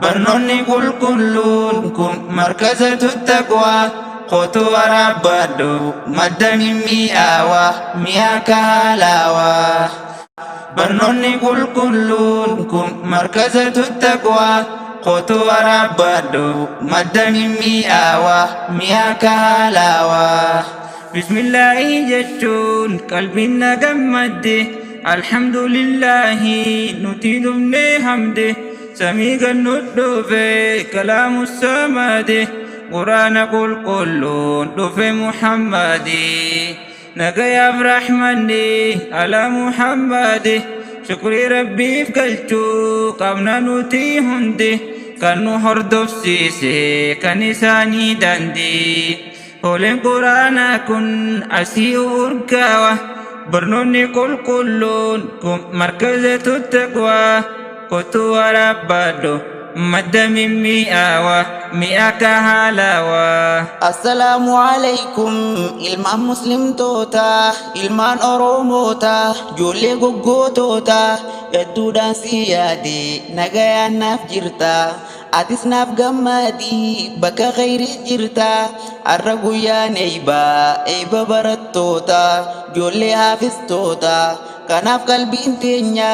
برنوني كل كن مركزة التقوى خطوة ربادو مدني مياوة مياك هلاوة. برنوني كل كن مركزة التقوى خطوة ربادو مدني مياوة مياك هلاوة. بسم الله جتون قلبنا جمده الحمد لله نتيد من حمده سميق الندف كلام السماد قرآن كل دف محمد نقيا برحمني على محمد شكري ربي فقلتو قمنا نتي هندي كانو هردف سيسي كنساني داندي هولين قرآن كن أسيو أركاوة برنوني كل مركزة التقوى خطوة ربادو مد من مئة مئة هلاوة. السلام عليكم ilmaan muslimtoota ilmaan oromoota ijoollee goggootota hedduudhaan si yaade nagayaan naaf jirta atis naaf gammadii bakka khayrii jirta har'a guyyaan eeba barattoota ijoollee haafistoota kanaaf qalbiin teenya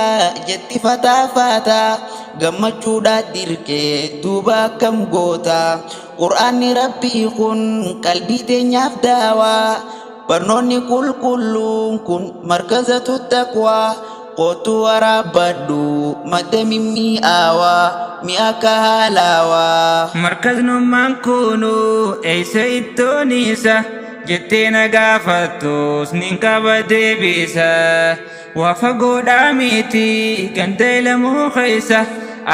jetti fataafata gammachuudhaa dirqee duuba akkam goota qur'aanni rabbii kun qalbii teenyaaf daawaa barnoonni qulqulluun kun markazatu taqwaa qootu waraabadhu madda mimmi'aawaa mi'aka haalaawaa. Markaznummaan kunu eeysa ittooniisa jettee na gaafattus nin qaba deebisa waa fagoodhaa miti ganda ilamoo keessa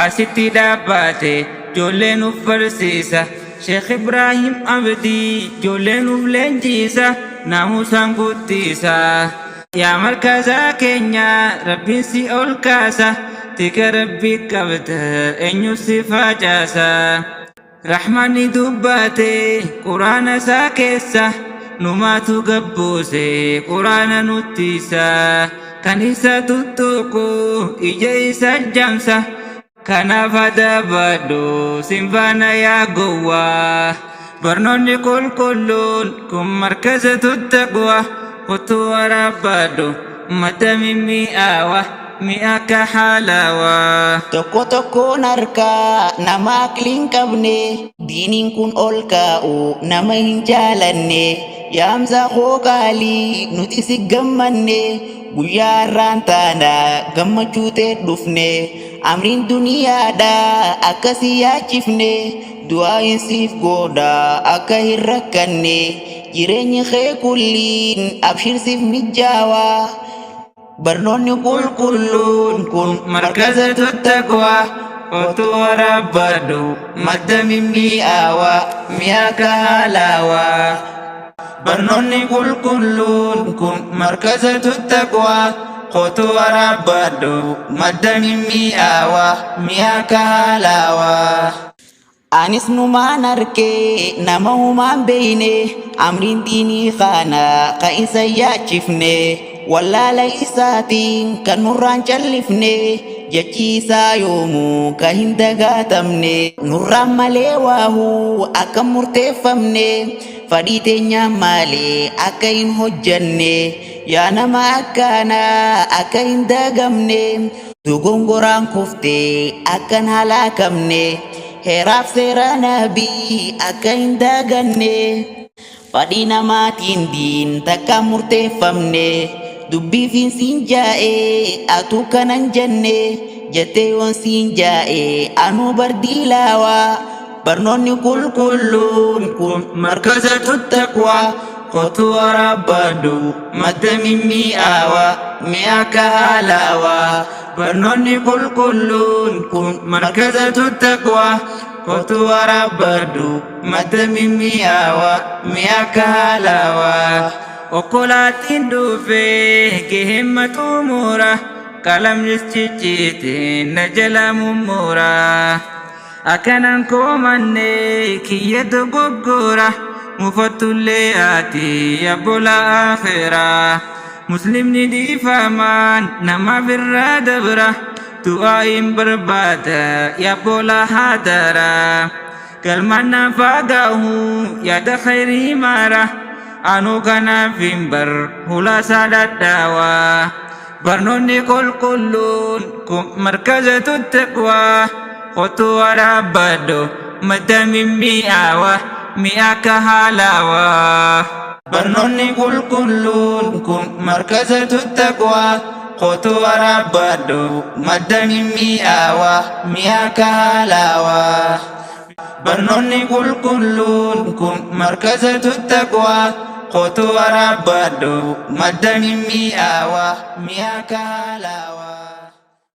asitti dhaabbate ijoollee nuuf barsiisa Sheekh Ibrahim Abdii ijoollee nuuf leenjiisa naamusaan guddiisa yaa markazaa keenya rabbiin si ol kaasa tika rabbii qabda eenyu si facaasa rahmanni dubbate quraana isaa keessa numaatu gabbuuse quraana nuttiisa kan isa tuttuqu ija isa jamsa kanaaf adabadhu simbaana yaa gowwaa. Barnoonni qulqulluun kun markazatu taqwaa khutuu waraabadhu madda mimmi'aawaa mi'aka haalaawaa. Tokko tokkoon harkaa nama aqliin qabne diiniin kun ol kaa'u nama hin jaalanne yaamsa hoogaalii nuti si gammanne guyyaa har'aan taana gammachuu ta'e dhufne amriin duniyaadha akkasii yaachifne du'aayin siif gooda akka hin rakkanne jireenyi kee kulliin abshirsiif mijaawaa. Barnoonni qulqulluun kun markazatu taqwaa khutuu waraabadhu madda mimmi'aawaa mi'aka haalaawaa. Barnoonni qulqulluun kun markazatu taqwaa khutuu waraabadhu madda mimmi'aawaa mi'aka haalaawaa. Anis numaan arkee nama humaan beeyne amriin diinii kana ka isa yaachifne wallaala isaatiin kan nurraan callifne jechiisaa yoomuu ka hin dagaatamne nurraan malee waahuu akka murteeffamne fadhii teenyaan malee akka hin hojjanne yaa nama akkanaa akka hin dagamne dogongoraan kuftee akkan halaakamne heeraaf seera nabii akka hin daganne fadhii namaatiin diin takka murteeffamne dubbiifin siin jaa'ee atu kanan jenne jettee yoon siin jaa'ee anuu bardiilaawaa. Barnoonni qulqulluun kun markazatu taqwaa khutuu waraabadhu madda mimmi'aawaa mi'aka haalaawaa. Barnoonni qulqulluun kun markazatu taqwaa khutuu waraabadhu madda mimmi'aawaa mi'aka haalaawaa. Okkolaatiin dhufee gahemma xumura qalam jechichiitiin na jala mummura akkanan koomanne kiyya dogoggora mufattullee ati yabbola akhiraa muslimni dhiifamaan nama birraa dabra du'aayin barbaada yaa boola haadara galmaan naaf haa gahu yaada khayrii mara anuu kanaaf hin bar hulaasaa dhadhaawaa barnoonni qulqulluun kun markazatu taqwaa qotuu waraabadho madda mimmi'aawa mi'a ka halaawaa barnoonni qulqulluun kun markazatu taqwaa qotuu waraabadho madda mimmi'aawa mi'a ka halaawaa barnoonni qulqulluun kun markazatu taqwaa qotuu waraabadho madda mimmi'aawa mi'a ka halaawaa